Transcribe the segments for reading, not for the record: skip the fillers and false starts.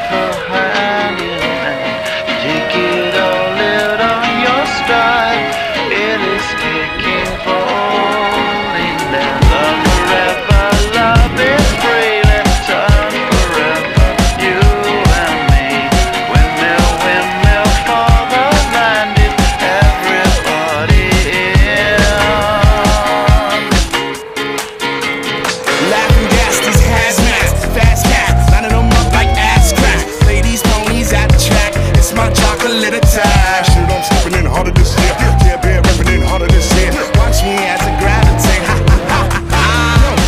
forever hand in hand. Take it all out on your stride. It is taking falling down. Love forever, love is free. Let's turn forever, you and me. Windmill, windmill for the land. Is everybody in? Laughing gas, these hazmats, fast cats, lining them up like ass crack. Play these ponies at the track, it's my chocolate attack. Shit, I'm stepping in harder this year. Yeah, bear repping in harder this year. Watch me as I gravitate, ha ha ha ha.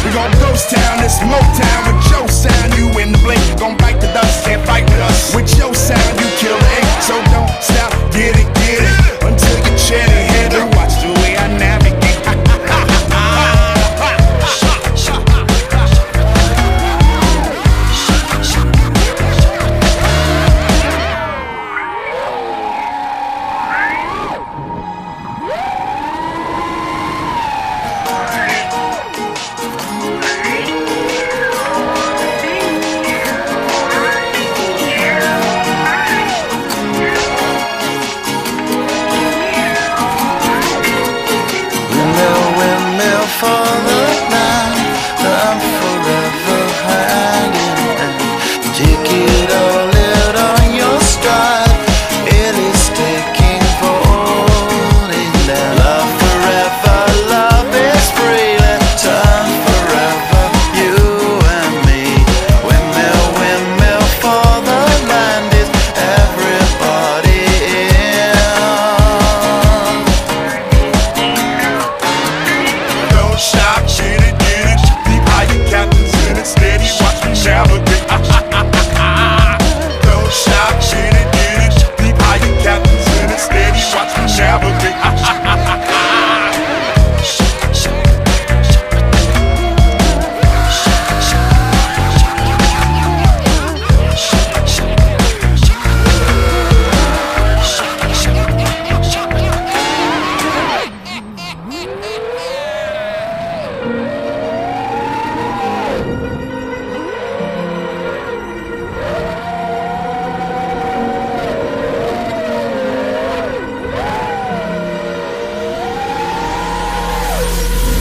We gon' ghost town, this Motown with your sound. You in the blink, gon' bite the dust, can't fight with us. With your sound, you kill the ink, so don't stop, get it, until you chat it, head and watch the way I navigate. Ha ha ha ha. Windmill, windmill for the land. I'm forever hand in hand. Take it all out on your stride. It is taking falling down. Love forever, love is free. Let's turn forever, you and me. Windmill, windmill for the land. Is everybody in? Don't stop, get it. Deep higher captains in it, steady, watch me navigate. Don't stop, get it. Deep higher captains in it, steady, watch me navigate.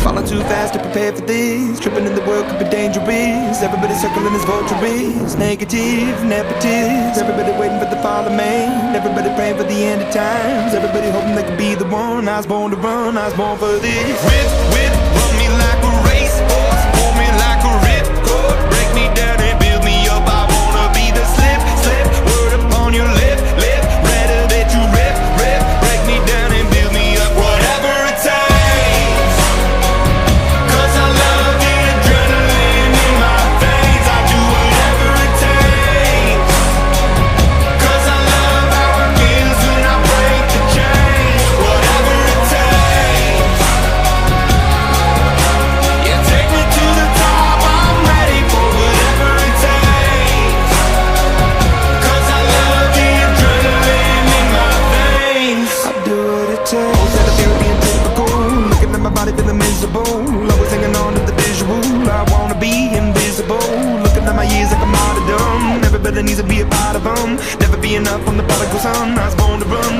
Falling too fast to prepare for this. Tripping in the world could be dangerous. Everybody circling as vultures. Negative, nepotist. Everybody waiting for the fall of man. Everybody praying for the end of times. Everybody hoping they could be the one. I was born to run, I was born for this. Whip, run me like a racehorse. Pull me like a ripcord. Break me down and build me up. I wanna be the slip. Word upon your lip. Rather that you rip. Break me down and build me up. Whatever it takes. 'Cause I love the adrenaline in my veins. I do whatever it takes. 'Cause I love how it feels when I break the chains. Whatever it takes. Yeah, take me to the top. I'm ready for whatever it takes. 'Cause I love the adrenaline in my veins. I do what it takes. That I feel being typical. Looking at my body feeling miserable. Always hanging on to the visual. I wanna be invisible. Looking at my years like a martyrdom. Everybody needs to be a part of them. Never be enough on the prodigal son. I was born to run,